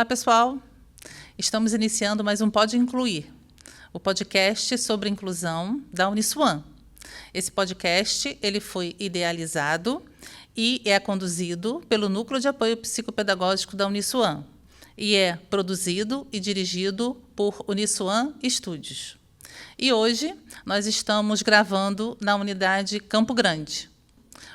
Olá, pessoal. Estamos iniciando mais um Pode Incluir, o podcast sobre inclusão da Uniswan. Esse podcast ele foi idealizado e é conduzido pelo Núcleo de Apoio Psicopedagógico da Uniswan e é produzido e dirigido por Uniswan Studios. E hoje nós estamos gravando na unidade Campo Grande.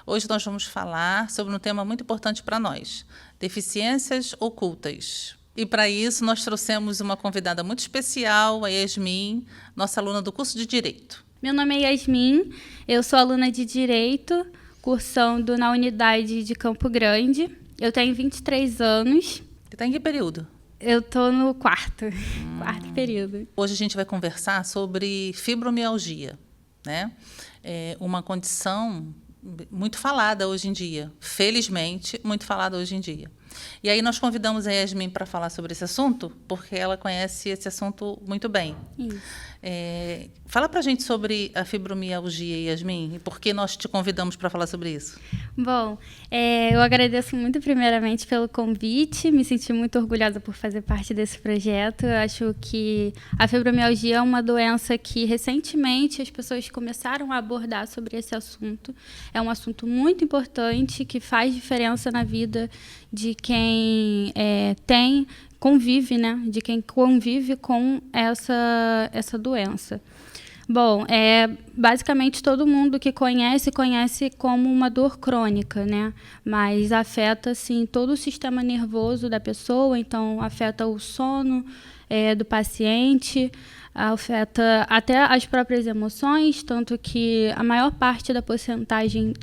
Hoje nós vamos falar sobre um tema muito importante para nós, deficiências ocultas. E para isso nós trouxemos uma convidada muito especial, a Yasmin, nossa aluna do curso de Direito. Meu nome é Yasmin, eu sou aluna de Direito, cursando na unidade de Campo Grande. Eu tenho 23 anos. Você está em que período? Eu estou no quarto período. Hoje a gente vai conversar sobre fibromialgia, né? É uma condição muito falada hoje em dia, felizmente, muito falada hoje em dia. E aí nós convidamos a Yasmin para falar sobre esse assunto, porque ela conhece esse assunto muito bem. Fala para a gente sobre a fibromialgia, Yasmin, e por que nós te convidamos para falar sobre isso. Bom, eu agradeço muito primeiramente pelo convite, me senti muito orgulhosa por fazer parte desse projeto. Eu acho que a fibromialgia é uma doença que recentemente as pessoas começaram a abordar sobre esse assunto. É um assunto muito importante que faz diferença na vida de quem convive, né? De quem convive com essa doença. Bom, basicamente todo mundo que conhece como uma dor crônica, né? Mas afeta, assim, todo o sistema nervoso da pessoa, então afeta o sono do paciente, afeta até as próprias emoções, tanto que a maior parte da porcentagem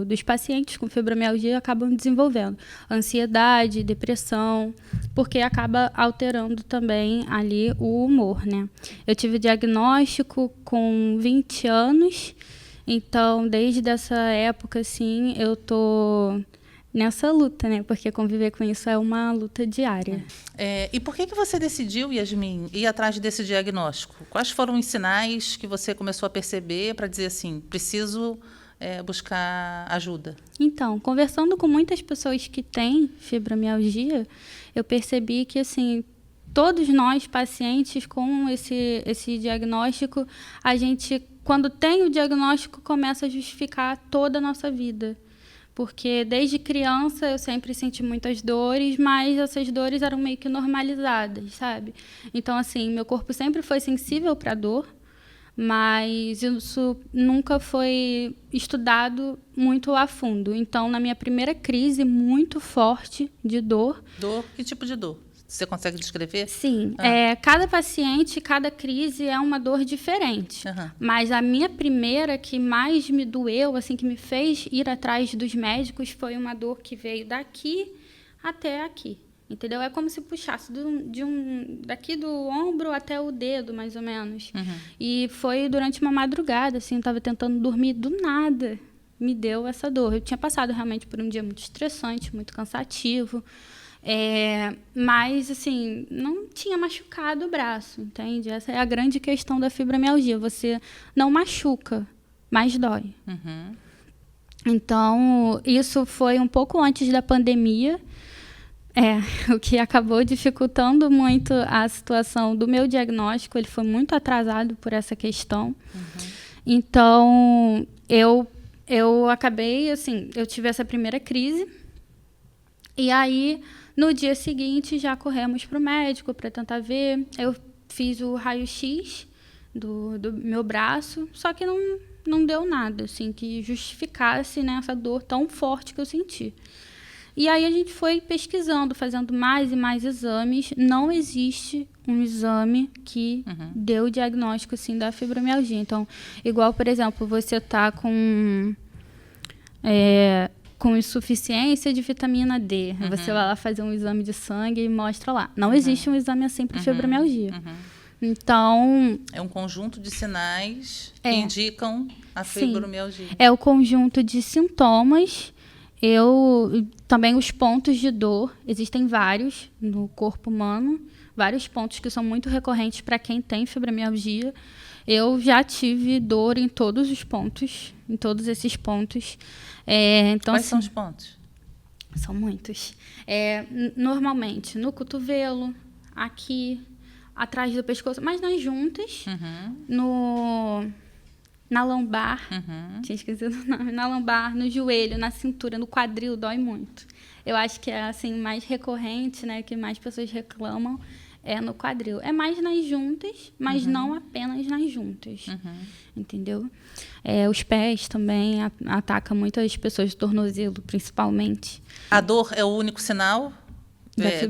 dos pacientes com fibromialgia acabam desenvolvendo ansiedade, depressão, porque acaba alterando também ali o humor, né? Eu tive diagnóstico com 20 anos, então desde essa época, assim, eu tô nessa luta, né? Porque conviver com isso é uma luta diária. E por que você decidiu, Yasmin, ir atrás desse diagnóstico? Quais foram os sinais que você começou a perceber para dizer assim, preciso buscar ajuda? Então, conversando com muitas pessoas que têm fibromialgia, eu percebi que, assim, todos nós, pacientes com esse diagnóstico, a gente, quando tem o diagnóstico, começa a justificar toda a nossa vida. Porque desde criança eu sempre senti muitas dores, mas essas dores eram meio que normalizadas, sabe? Então, assim, meu corpo sempre foi sensível para a dor, mas isso nunca foi estudado muito a fundo. Então, na minha primeira crise muito forte de dor... Dor? Que tipo de dor? Você consegue descrever? Sim. Cada paciente, cada crise é uma dor diferente. Uhum. Mas a minha primeira, que mais me doeu, assim, que me fez ir atrás dos médicos, foi uma dor que veio daqui até aqui. Entendeu? É como se puxasse daqui do ombro até o dedo, mais ou menos. Uhum. E foi durante uma madrugada, assim, eu estava tentando dormir, do nada me deu essa dor. Eu tinha passado realmente por um dia muito estressante, muito cansativo. Mas, assim, não tinha machucado o braço, entende? Essa é a grande questão da fibromialgia. Você não machuca, mas dói. Uhum. Então, isso foi um pouco antes da pandemia, o que acabou dificultando muito a situação do meu diagnóstico. Ele foi muito atrasado por essa questão. Uhum. Então, eu acabei, assim, eu tive essa primeira crise. E aí, no dia seguinte, já corremos para o médico para tentar ver. Eu fiz o raio-x do meu braço, só que não deu nada, assim, que justificasse, né, essa dor tão forte que eu senti. E aí a gente foi pesquisando, fazendo mais e mais exames. Não existe um exame que dê o diagnóstico, assim, da fibromialgia. Então, igual, por exemplo, você está com insuficiência de vitamina D. Você vai lá fazer um exame de sangue e mostra lá. Não existe um exame assim para fibromialgia. Então... é um conjunto de sinais que indicam a fibromialgia. É o conjunto de sintomas. Também os pontos de dor. Existem vários no corpo humano. Vários pontos que são muito recorrentes para quem tem fibromialgia. Eu já tive dor em todos os pontos. Em todos esses pontos. Então, quais são os pontos? São muitos. Normalmente, no cotovelo, aqui, atrás do pescoço, mas nas juntas, na lombar, tinha esquecido o nome, na lombar, no joelho, na cintura, no quadril, dói muito. Eu acho que é assim, mais recorrente, né, que mais pessoas reclamam, é no quadril. É mais nas juntas, mas não apenas nas juntas. Entendeu? Os pés também atacam muitas pessoas, tornozelo, principalmente. A dor é o único sinal?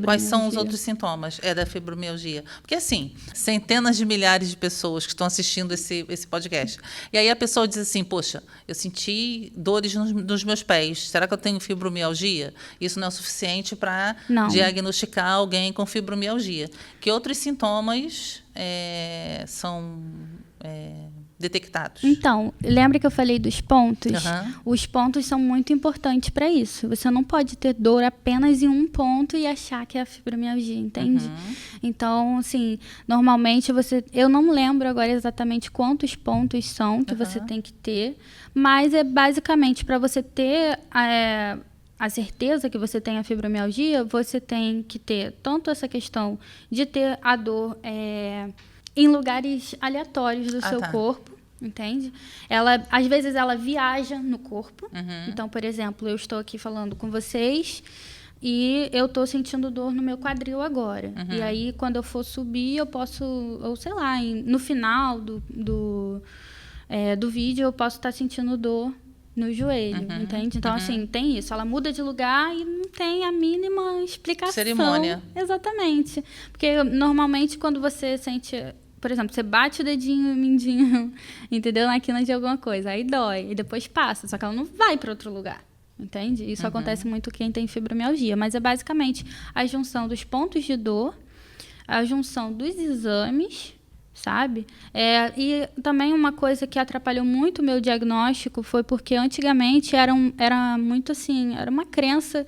Quais são os outros fibromialgia. sintomas da fibromialgia? Porque, assim, centenas de milhares de pessoas que estão assistindo esse podcast. E aí a pessoa diz assim, poxa, eu senti dores nos meus pés. Será que eu tenho fibromialgia? Isso não é o suficiente para diagnosticar alguém com fibromialgia. Que outros sintomas são detectados? Então, lembra que eu falei dos pontos? Os pontos são muito importantes para isso. Você não pode ter dor apenas em um ponto e achar que é a fibromialgia, entende? Então, assim, normalmente eu não lembro agora exatamente quantos pontos são que você tem que ter, mas é basicamente para você ter a certeza que você tem a fibromialgia, você tem que ter tanto essa questão de ter a dor em lugares aleatórios do seu corpo, entende? Às vezes ela viaja no corpo. Então, por exemplo, eu estou aqui falando com vocês e eu estou sentindo dor no meu quadril agora. E aí, quando eu for subir, eu posso, ou sei lá, no final do vídeo, eu posso estar sentindo dor no joelho, entende? Então, assim, tem isso. Ela muda de lugar e não tem a mínima explicação. Cerimônia. Exatamente. Porque, normalmente, quando você sente... Por exemplo, você bate o dedinho, o mindinho, entendeu? Na quina de alguma coisa. Aí dói. E depois passa. Só que ela não vai para outro lugar. Entende? Isso acontece muito quem tem fibromialgia. Mas é basicamente a junção dos pontos de dor, a junção dos exames, sabe? E também uma coisa que atrapalhou muito o meu diagnóstico foi porque antigamente era muito assim, era uma crença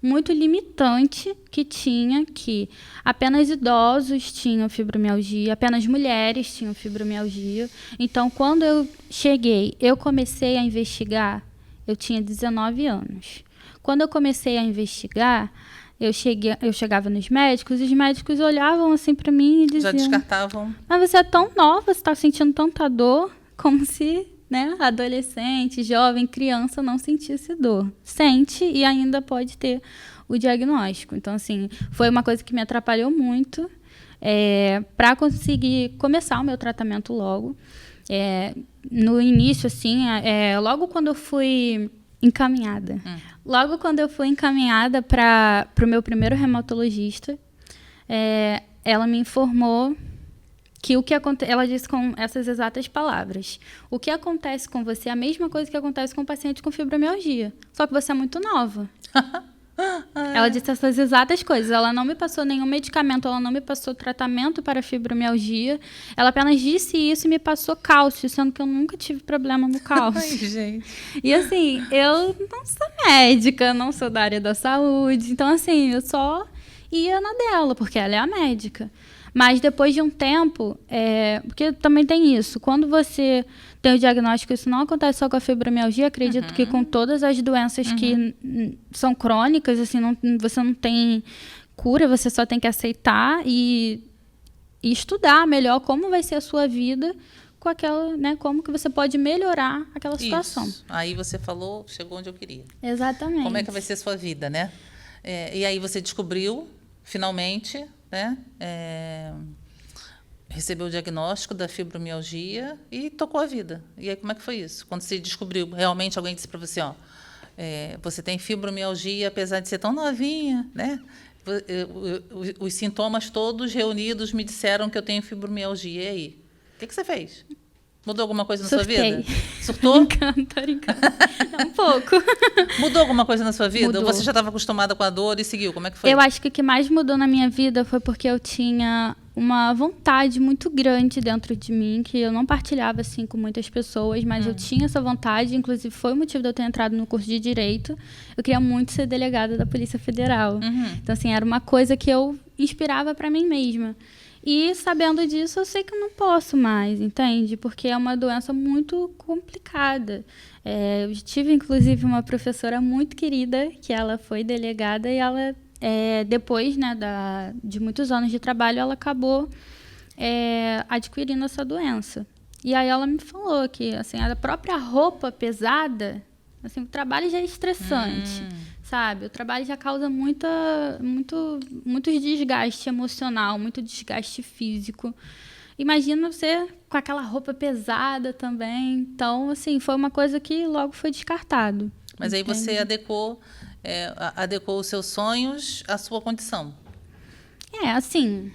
muito limitante que apenas idosos tinham fibromialgia, apenas mulheres tinham fibromialgia. Então, quando eu comecei a investigar, eu tinha 19 anos. Quando eu comecei a investigar, eu chegava nos médicos e os médicos olhavam assim para mim e diziam... Já descartavam. Mas você é tão nova, você está sentindo tanta dor, como se... né, adolescente, jovem, criança não sentisse dor. Sente e ainda pode ter o diagnóstico. Então, assim, foi uma coisa que me atrapalhou muito para conseguir começar o meu tratamento logo. No início, assim, logo quando eu fui encaminhada. Logo quando eu fui encaminhada para o meu primeiro reumatologista, ela me informou que ela disse com essas exatas palavras: o que acontece com você é a mesma coisa que acontece com o paciente com fibromialgia, só que você é muito nova. Ela disse essas exatas coisas. Ela não me passou nenhum medicamento, ela não me passou tratamento para fibromialgia. Ela apenas disse isso e me passou cálcio, sendo que eu nunca tive problema no cálcio. Ai, gente. E assim, eu não sou médica, não sou da área da saúde. Então, assim, eu só ia na dela, porque ela é a médica. Mas depois de um tempo, porque também tem isso, quando você tem o diagnóstico, isso não acontece só com a fibromialgia, acredito que com todas as doenças que são crônicas, assim, você não tem cura, você só tem que aceitar e estudar melhor como vai ser a sua vida com aquela, né, como que você pode melhorar aquela situação. Isso. Aí você falou, chegou onde eu queria. Exatamente. Como é que vai ser a sua vida, né? E aí você descobriu, finalmente, né? Recebeu o diagnóstico da fibromialgia e tocou a vida. E aí, como é que foi isso? Quando você descobriu, realmente alguém disse para você, você tem fibromialgia, apesar de ser tão novinha, né? Os sintomas todos reunidos me disseram que eu tenho fibromialgia. E aí? O que você fez? Mudou alguma coisa na sua vida? Surtou? Tô brincando. Não, um pouco. Mudou alguma coisa na sua vida? Mudou. Ou você já estava acostumada com a dor e seguiu? Como é que foi? Eu acho que o que mais mudou na minha vida foi porque eu tinha uma vontade muito grande dentro de mim, que eu não partilhava assim com muitas pessoas, mas eu tinha essa vontade, inclusive foi o motivo de eu ter entrado no curso de Direito. Eu queria muito ser delegada da Polícia Federal. Então, assim, era uma coisa que eu inspirava para mim mesma. E sabendo disso, eu sei que eu não posso mais, entende? Porque é uma doença muito complicada. Eu tive, inclusive, uma professora muito querida, que ela foi delegada e ela, depois, né, de muitos anos de trabalho, ela acabou adquirindo essa doença. E aí ela me falou que, assim, a própria roupa pesada, assim, o trabalho já é estressante, sabe? O trabalho já causa muito desgaste emocional, muito desgaste físico. Imagina você com aquela roupa pesada também. Então, assim, foi uma coisa que logo foi descartado. Mas aí você adequou os seus sonhos à sua condição. Assim...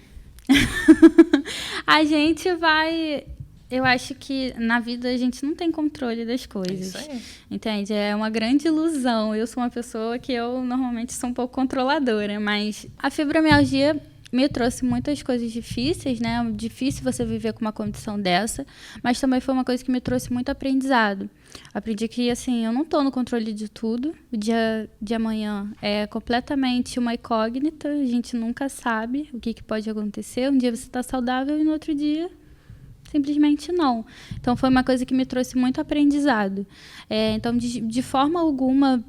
a gente vai... Eu acho que na vida a gente não tem controle das coisas. Isso aí. Entende? É uma grande ilusão. Eu sou uma pessoa que eu normalmente sou um pouco controladora, mas a fibromialgia me trouxe muitas coisas difíceis, né? É difícil você viver com uma condição dessa, mas também foi uma coisa que me trouxe muito aprendizado. Aprendi que, assim, eu não estou no controle de tudo. O dia de amanhã é completamente uma incógnita. A gente nunca sabe o que pode acontecer. Um dia você está saudável e no outro dia simplesmente não. Então, foi uma coisa que me trouxe muito aprendizado. Então, de forma alguma,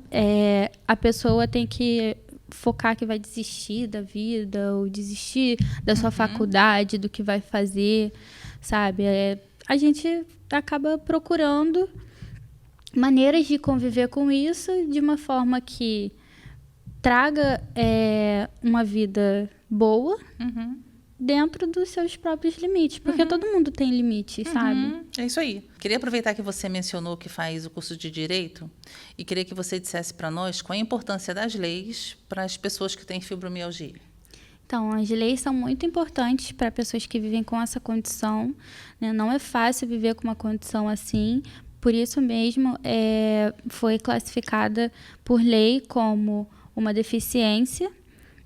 a pessoa tem que focar que vai desistir da vida ou desistir da sua faculdade, do que vai fazer, sabe? A gente acaba procurando maneiras de conviver com isso de uma forma que traga uma vida boa, dentro dos seus próprios limites, porque todo mundo tem limites, sabe? É isso aí. Queria aproveitar que você mencionou que faz o curso de Direito e queria que você dissesse para nós qual a importância das leis para as pessoas que têm fibromialgia. Então, as leis são muito importantes para pessoas que vivem com essa condição, né? Não é fácil viver com uma condição assim, por isso mesmo foi classificada por lei como uma deficiência,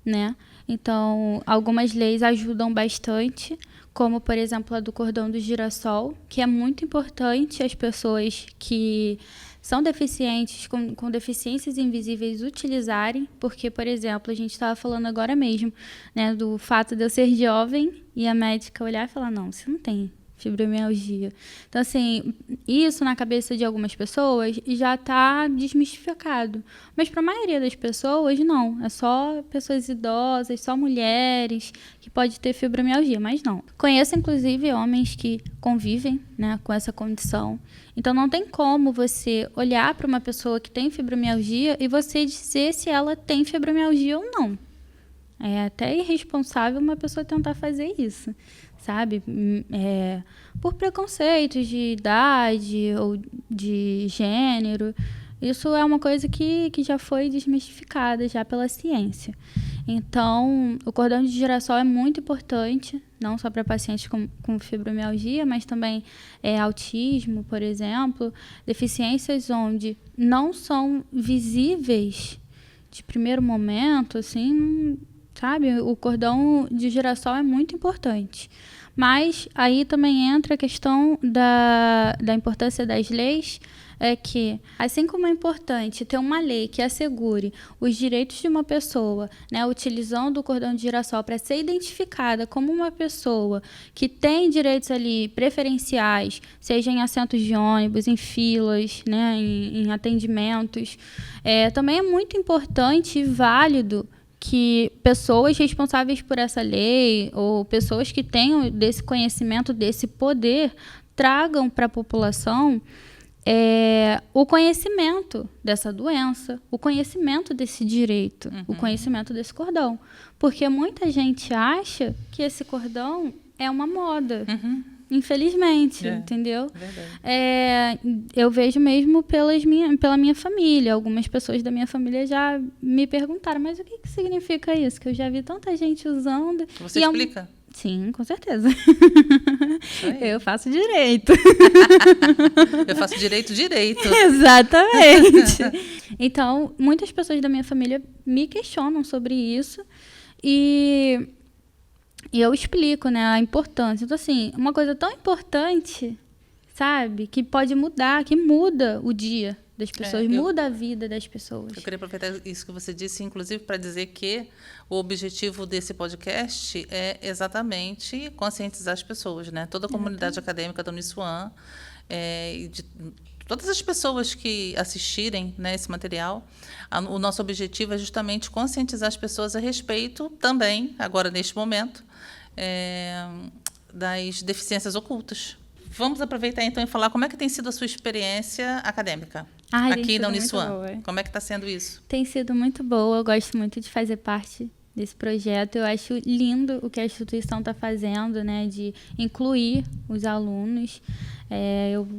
né? Então, algumas leis ajudam bastante, como, por exemplo, a do cordão do girassol, que é muito importante as pessoas que são deficientes, com deficiências invisíveis, utilizarem, porque, por exemplo, a gente estava falando agora mesmo, né, do fato de eu ser jovem e a médica olhar e falar, não, você não tem fibromialgia. Então, assim, isso na cabeça de algumas pessoas já está desmistificado. Mas para a maioria das pessoas, não. É só pessoas idosas, só mulheres que pode ter fibromialgia, mas não. Conheço, inclusive, homens que convivem, né, com essa condição. Então, não tem como você olhar para uma pessoa que tem fibromialgia e você dizer se ela tem fibromialgia ou não. É até irresponsável uma pessoa tentar fazer isso, sabe? Por preconceitos de idade ou de gênero. Isso é uma coisa que já foi desmistificada já pela ciência. Então, o cordão de girassol é muito importante, não só para pacientes com fibromialgia, mas também autismo, por exemplo, deficiências onde não são visíveis de primeiro momento, assim, sabe? O cordão de girassol é muito importante. Mas aí também entra a questão da importância das leis, que, assim como é importante ter uma lei que assegure os direitos de uma pessoa, né, utilizando o cordão de girassol para ser identificada como uma pessoa que tem direitos ali preferenciais, seja em assentos de ônibus, em filas, né, em atendimentos, também é muito importante e válido que pessoas responsáveis por essa lei ou pessoas que tenham desse conhecimento, desse poder, tragam para a população o conhecimento dessa doença, o conhecimento desse direito, o conhecimento desse cordão. Porque muita gente acha que esse cordão é uma moda. Infelizmente, entendeu? Eu vejo mesmo pela minha família. Algumas pessoas da minha família já me perguntaram, mas o que significa isso? Que eu já vi tanta gente usando. Você explica? Sim, com certeza. Eu faço direito. Eu faço direito. Exatamente. Então, muitas pessoas da minha família me questionam sobre isso e eu explico, né, a importância. Então, assim, uma coisa tão importante, sabe, que pode mudar, que muda o dia das pessoas, muda a vida das pessoas. Eu queria aproveitar isso que você disse, inclusive, para dizer que o objetivo desse podcast é exatamente conscientizar as pessoas, né? Toda a comunidade acadêmica da Uniswan, e de todas as pessoas que assistirem, né, esse material, o nosso objetivo é justamente conscientizar as pessoas a respeito também, agora neste momento, das deficiências ocultas. Vamos aproveitar então e falar como é que tem sido a sua experiência acadêmica aqui na Uniswan. Como é que está sendo isso? Tem sido muito boa, eu gosto muito de fazer parte desse projeto. Eu acho lindo o que a instituição está fazendo, né, de incluir os alunos.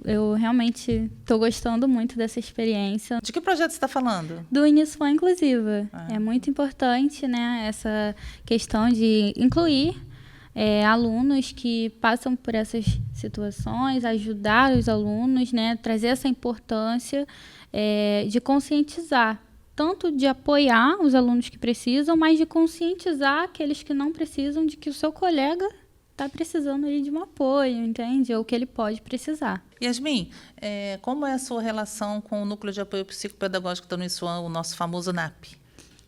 Eu realmente estou gostando muito dessa experiência. De que projeto você está falando? Do Uniswan Inclusiva. É muito importante, né, essa questão de incluir alunos que passam por essas situações, ajudar os alunos, né, trazer essa importância de conscientizar, tanto de apoiar os alunos que precisam, mas de conscientizar aqueles que não precisam de que o seu colega está precisando ali de um apoio, entende? Ou que ele pode precisar. Yasmin, como é a sua relação com o Núcleo de Apoio Psicopedagógico da Uniswan, o nosso famoso NAP?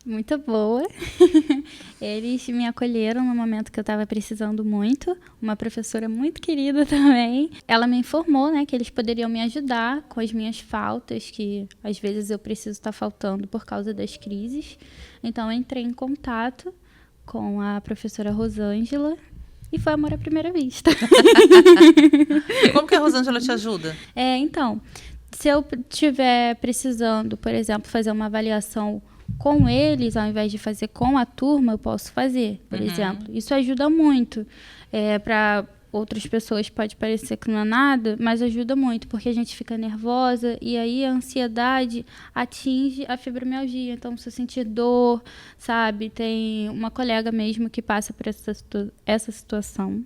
Muito boa. Eles me acolheram no momento que eu estava precisando muito. Uma professora muito querida também. Ela me informou, né, que eles poderiam me ajudar com as minhas faltas, que às vezes eu preciso estar faltando por causa das crises. Então, eu entrei em contato com a professora Rosângela e foi amor à primeira vista. Como que a Rosângela te ajuda? Então, se eu estiver precisando, por exemplo, fazer uma avaliação com eles, ao invés de fazer com a turma, eu posso fazer, por exemplo. Isso ajuda muito. Para outras pessoas pode parecer que não é nada, mas ajuda muito, porque a gente fica nervosa e aí a ansiedade atinge a fibromialgia. Então, se eu sentir dor, sabe? Tem uma colega mesmo que passa por essa situação.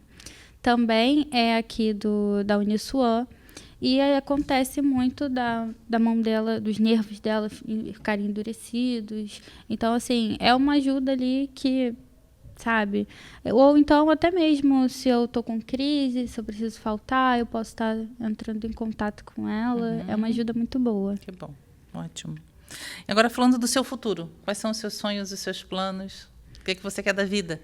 Também é aqui da Uniswan. E aí acontece muito da mão dela, dos nervos dela ficarem endurecidos. Então, assim, é uma ajuda ali que, sabe? Ou então, até mesmo se eu tô com crise, se eu preciso faltar, eu posso estar entrando em contato com ela. É uma ajuda muito boa. Que bom, ótimo. E agora, falando do seu futuro, quais são os seus sonhos, os seus planos? O que você quer da vida?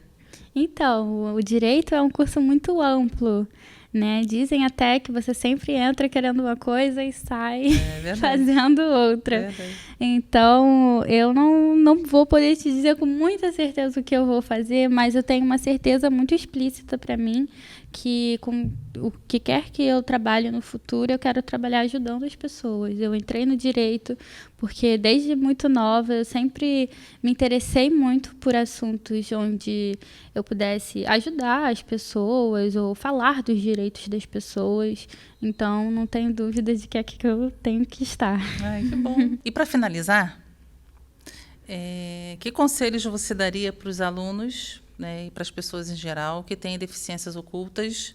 Então, o direito é um curso muito amplo, né? Dizem até que você sempre entra querendo uma coisa e sai fazendo outra. Então, eu não vou poder te dizer com muita certeza o que eu vou fazer, mas eu tenho uma certeza muito explícita para mim que com o que quer que eu trabalhe no futuro, eu quero trabalhar ajudando as pessoas. Eu entrei no direito porque desde muito nova eu sempre me interessei muito por assuntos onde eu pudesse ajudar as pessoas ou falar dos direitos das pessoas. Então, não tenho dúvida de que é aqui que eu tenho que estar. Ai, que bom. E para finalizar, que conselhos você daria para os alunos, né, e para as pessoas em geral que têm deficiências ocultas,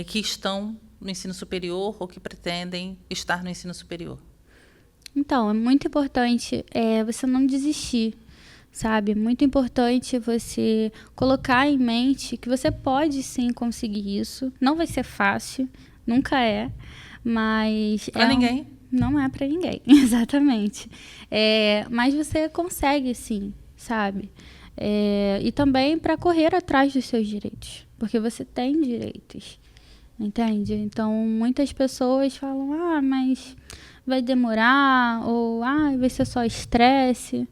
que estão no ensino superior ou que pretendem estar no ensino superior? Então, é muito importante você não desistir, sabe? É muito importante você colocar em mente que você pode sim conseguir isso. Não vai ser fácil, nunca é, mas... Para ninguém. Não é para ninguém, exatamente. Mas você consegue sim, sabe? E também para correr atrás dos seus direitos, porque você tem direitos, entende? Então, muitas pessoas falam, mas vai demorar, ou vai ser só estresse,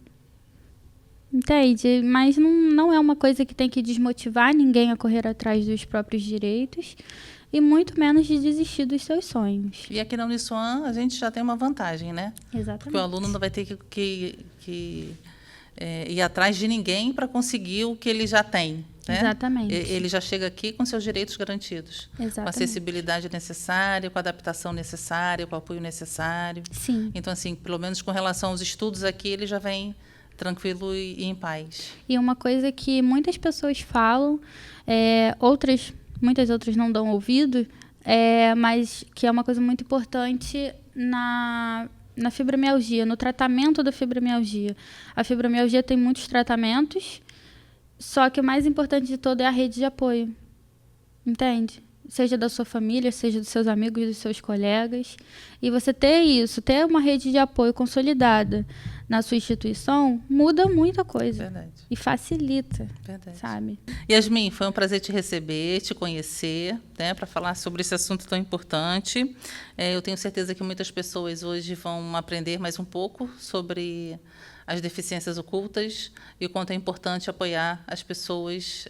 entende? Mas não é uma coisa que tem que desmotivar ninguém a correr atrás dos próprios direitos, e muito menos de desistir dos seus sonhos. E aqui na Uniswan a gente já tem uma vantagem, né? Exatamente. Porque o aluno não vai ter que ir atrás de ninguém para conseguir o que ele já tem. Né? Exatamente. Ele já chega aqui com seus direitos garantidos. Exatamente. Com a acessibilidade necessária, com a adaptação necessária, com o apoio necessário. Sim. Então, assim, pelo menos com relação aos estudos aqui, ele já vem tranquilo e em paz. E uma coisa que muitas pessoas falam, muitas outras não dão ouvido, mas que é uma coisa muito importante na fibromialgia, no tratamento da fibromialgia. A fibromialgia tem muitos tratamentos, só que o mais importante de todo é a rede de apoio, entende? seja da sua família, seja dos seus amigos, dos seus colegas. E você ter uma rede de apoio consolidada na sua instituição, muda muita coisa. Verdade. E facilita, Verdade. sabe? Yasmin, foi um prazer te receber, te conhecer, né, para falar sobre esse assunto tão importante. Eu tenho certeza que muitas pessoas hoje vão aprender mais um pouco sobre as deficiências ocultas e o quanto é importante apoiar as pessoas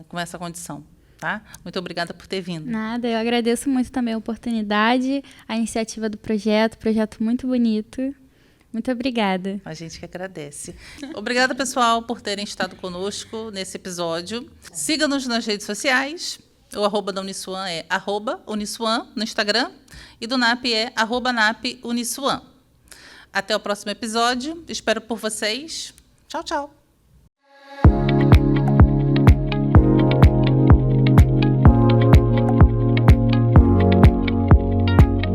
com essa condição. Tá? Muito obrigada por ter vindo. Nada, eu agradeço muito também a oportunidade, a iniciativa do projeto muito bonito. Muito obrigada. A gente que agradece. Obrigada, pessoal, por terem estado conosco nesse episódio. Siga-nos nas redes sociais. O arroba da Uniswan é @Uniswan no Instagram e do NAP é @NAPUniswan. Até o próximo episódio. Espero por vocês. Tchau, tchau.